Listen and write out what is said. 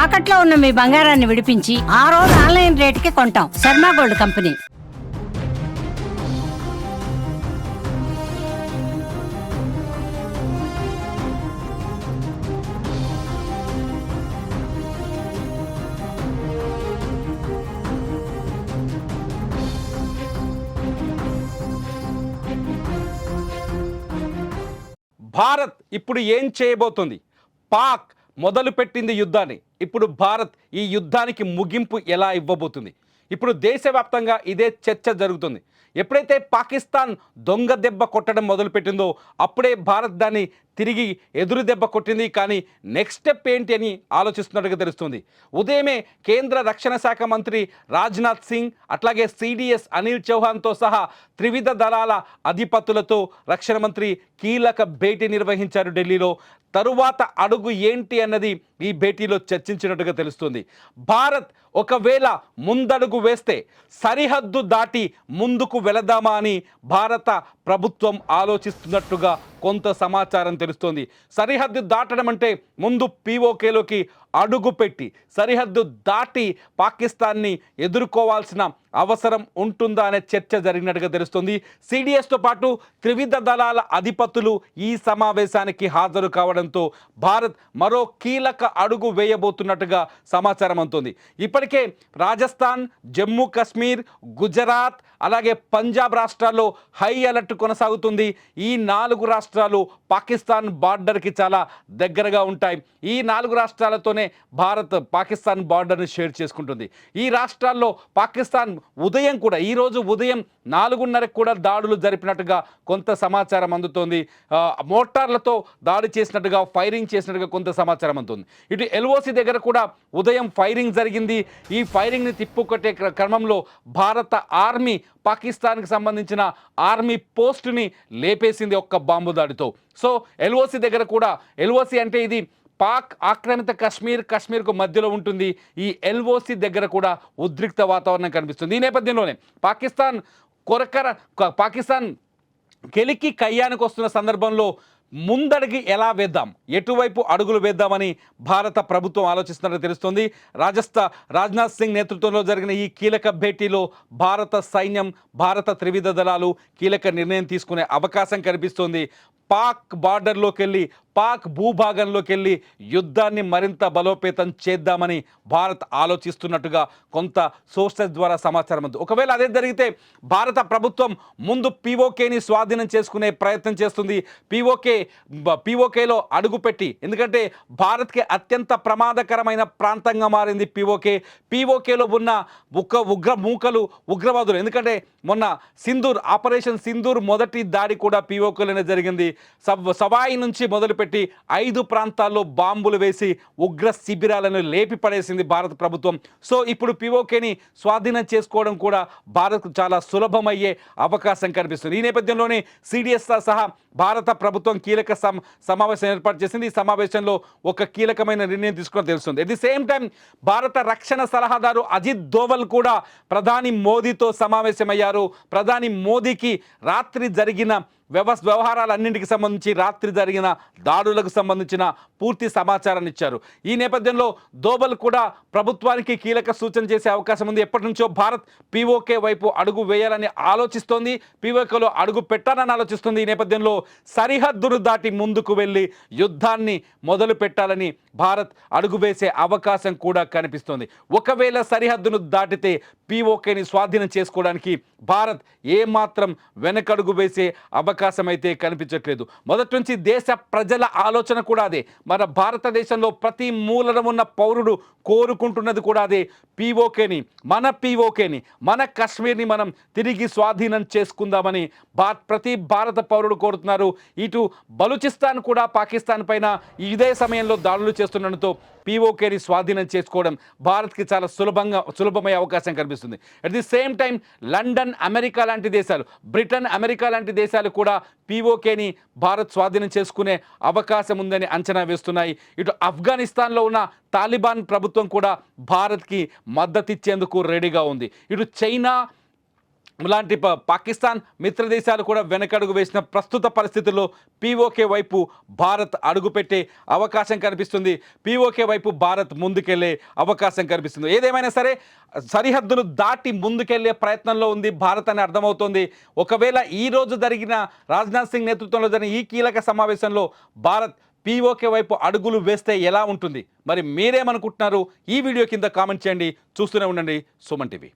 తాకట్లో ఉన్న మీ బంగారాన్ని విడిపించి ఆ రోజు ఆన్లైన్ రేటుకి కొంటాం. Sharma gold company. భారత్ ఇప్పుడు ఏం చేయబోతుంది? పాక్ మొదలుపెట్టింది యుద్ధాన్ని. ఇప్పుడు భారత్ ఈ యుద్ధానికి ముగింపు ఎలా ఇవ్వబోతుంది? ఇప్పుడు దేశవ్యాప్తంగా ఇదే చర్చ జరుగుతుంది. ఎప్పుడైతే పాకిస్తాన్ దొంగ దెబ్బ కొట్టడం మొదలుపెట్టిందో అప్పుడే భారత్ దాన్ని తిరిగి ఎదురు దెబ్బ కొట్టింది. కానీ నెక్స్ట్ స్టెప్ ఏంటి అని ఆలోచిస్తున్నట్టుగా తెలుస్తుంది. ఉదయమే కేంద్ర రక్షణ శాఖ మంత్రి రాజ్నాథ్ సింగ్, అట్లాగే సిడిఎస్ అనిల్ చౌహాన్తో సహా త్రివిధ దళాల అధిపతులతో రక్షణ మంత్రి కీలక భేటీ నిర్వహించారు ఢిల్లీలో. తరువాత అడుగు ఏంటి అన్నది ఈ భేటీలో చర్చించినట్టుగా తెలుస్తుంది. భారత్ ఒకవేళ ముందడుగు వేస్తే సరిహద్దు దాటి ముందుకు వెళదామా అని భారత ప్రభుత్వం ఆలోచిస్తున్నట్టుగా కొంత సమాచారం తెలుస్తోంది. సరిహద్దు దాటడం అంటే ముందు పీఓకేలోకి అడుగు పెట్టి సరిహద్దు దాటి పాకిస్తాన్ని ఎదుర్కోవాల్సిన అవసరం ఉంటుందా అనే చర్చ జరిగినట్టుగా తెలుస్తుంది. సిడిఎస్తో పాటు త్రివిధ దళాల అధిపతులు ఈ సమావేశానికి హాజరు కావడంతో భారత్ మరో కీలక అడుగు వేయబోతున్నట్టుగా సమాచారం అందుతుంది. ఇప్పటికే రాజస్థాన్, జమ్మూ కాశ్మీర్, గుజరాత్ అలాగే పంజాబ్ రాష్ట్రాల్లో హై అలర్ట్ కొనసాగుతుంది. ఈ 4 రాష్ట్రాలు పాకిస్తాన్ బార్డర్కి చాలా దగ్గరగా ఉంటాయి. ఈ 4 రాష్ట్రాలతోనే భారత్ పాకిస్తాన్ బార్డర్ని షేర్ చేసుకుంటుంది. ఈ రాష్ట్రాల్లో పాకిస్తాన్ ఉదయం కూడా ఈరోజు ఉదయం 4:30కు కూడా దాడులు జరిపినట్టుగా కొంత సమాచారం అందుతోంది. మోటార్లతో దాడి చేసినట్టుగా, ఫైరింగ్ చేసినట్టుగా కొంత సమాచారం అందుతుంది. ఇటు ఎల్ఓసి దగ్గర కూడా ఉదయం ఫైరింగ్ జరిగింది. ఈ ఫైరింగ్ని తిప్పుకొట్టే క్రమంలో భారత ఆర్మీ పాకిస్తాన్కి సంబంధించిన ఆర్మీ పోస్టుని లేపేసింది ఒక్క బాంబు దాడితో. సో ఎల్ఓసి దగ్గర కూడా, ఎల్ఓసి అంటే ఇది పాక్ ఆక్రమిత కాశ్మీర్కు మధ్యలో ఉంటుంది. ఈ ఎల్ఓసి దగ్గర కూడా ఉద్రిక్త వాతావరణం కనిపిస్తుంది. ఈ నేపథ్యంలోనే పాకిస్తాన్ కెలికి కయ్యానికి వస్తున్న సందర్భంలో ముందడిగి ఎలా వేద్దాం, ఎటువైపు అడుగులు వేద్దామని భారత ప్రభుత్వం ఆలోచిస్తున్నట్టు తెలుస్తోంది. రాజ్నాథ్ సింగ్ నేతృత్వంలో జరిగిన ఈ కీలక భేటీలో భారత సైన్యం, భారత త్రివిధ దళాలు కీలక నిర్ణయం తీసుకునే అవకాశం కనిపిస్తోంది. పాక్ బార్డర్లోకి వెళ్ళి, పాక్ భూభాగంలోకి వెళ్ళి యుద్ధాన్ని మరింత బలోపేతం చేద్దామని భారత్ ఆలోచిస్తున్నట్టుగా కొంత సోర్సెస్ ద్వారా సమాచారం ఉంది. ఒకవేళ అదే జరిగితే భారత ప్రభుత్వం ముందు పీఓకేని స్వాధీనం చేసుకునే ప్రయత్నం చేస్తుంది. పీఓకేలో అడుగుపెట్టి, ఎందుకంటే భారత్కి అత్యంత ప్రమాదకరమైన ప్రాంతంగా మారింది పీఓకేలో ఉన్న ఉగ్రవాదులు. ఎందుకంటే మొన్న ఆపరేషన్ సింధూర్ మొదటి దాడి కూడా పీఓకేలోనే జరిగింది. సవాయి నుంచి మొదలుపెట్టి 5 ప్రాంతాల్లో బాంబులు వేసి ఉగ్ర శిబిరాలను లేపి పడేసింది భారత ప్రభుత్వం. సో ఇప్పుడు పీఓకేని స్వాధీనం చేసుకోవడం కూడా భారత్కు చాలా సులభమయ్యే అవకాశం కనిపిస్తుంది. ఈ నేపథ్యంలోనే సిడిఎస్ సహా భారత ప్రభుత్వం కీలక సమావేశం ఏర్పాటు చేసింది. ఈ సమావేశంలో ఒక కీలకమైన నిర్ణయం తీసుకుని తెలుస్తుంది. అట్ ది సేమ్ టైం భారత రక్షణ సలహాదారు అజిత్ దోవల్ కూడా ప్రధాని మోదీతో సమావేశమయ్యారు. ప్రధాని మోదీకి రాత్రి జరిగిన వ్యవహారాలన్నింటికి సంబంధించి, రాత్రి జరిగిన దాడులకు సంబంధించిన పూర్తి సమాచారాన్ని ఇచ్చారు. ఈ నేపథ్యంలో దోబల్ కూడా ప్రభుత్వానికి కీలక సూచన చేసే అవకాశం ఉంది. ఎప్పటి నుంచో భారత్ పీఓకే వైపు అడుగు వేయాలని ఆలోచిస్తోంది, పీఓకేలో అడుగు పెట్టాలని ఆలోచిస్తుంది. ఈ నేపథ్యంలో సరిహద్దును దాటి ముందుకు వెళ్ళి యుద్ధాన్ని మొదలు పెట్టాలని భారత్ అడుగు వేసే అవకాశం కూడా కనిపిస్తోంది. ఒకవేళ సరిహద్దును దాటితే పీఓకేని స్వాధీనం చేసుకోవడానికి భారత్ ఏమాత్రం వెనకడుగు వేసే అవకాశం అయితే కనిపించట్లేదు. మొదటి నుంచి దేశ ప్రజల ఆలోచన కూడా అదే. మన భారతదేశంలో ప్రతి మూలన ఉన్న పౌరుడు కోరుకుంటున్నది కూడా అదే. పీఓకేని, మన కాశ్మీర్ని మనం తిరిగి స్వాధీనం చేసుకుందామని ప్రతి భారత పౌరుడు కోరుతున్నారు. ఇటు బలూచిస్తాన్ కూడా పాకిస్తాన్ పైన ఇదే సమయంలో దాడులు చేస్తుండటంతో పీఓకేని స్వాధీనం చేసుకోవడం భారత్కి చాలా సులభమయ్యే అవకాశం కనిపిస్తుంది. At the same time London, America లాంటి దేశాలు, బ్రిటన్, అమెరికా లాంటి దేశాలు కూడా పీఓకేని భారత్ స్వాధీనం చేసుకునే అవకాశం ఉందని అంచనా వేస్తున్నాయి. ఇటు ఆఫ్ఘనిస్తాన్లో ఉన్న తాలిబాన్ ప్రభుత్వం కూడా భారత్కి మద్దతిచ్చేందుకు రెడీగా ఉంది. ఇటు చైనా, ఇలాంటి పాకిస్తాన్ మిత్ర దేశాలు కూడా వెనకడుగు వేసిన ప్రస్తుత పరిస్థితుల్లో పీఓకే వైపు భారత్ అడుగుపెట్టే అవకాశం కనిపిస్తుంది. పీఓకే వైపు భారత్ ముందుకెళ్లే అవకాశం కనిపిస్తుంది. ఏదేమైనా సరే సరిహద్దులు దాటి ముందుకెళ్లే ప్రయత్నంలో ఉంది భారత్ అని అర్థమవుతోంది. ఒకవేళ ఈ రోజు జరిగిన రాజ్నాథ్ సింగ్ నేతృత్వంలో జరిగిన ఈ కీలక సమావేశంలో భారత్ పీఓకే వైపు అడుగులు వేస్తే ఎలా ఉంటుంది? మరి మీరేమనుకుంటున్నారు? ఈ వీడియో కింద కామెంట్ చేయండి. చూస్తూనే ఉండండి సుమన్ టీవీ.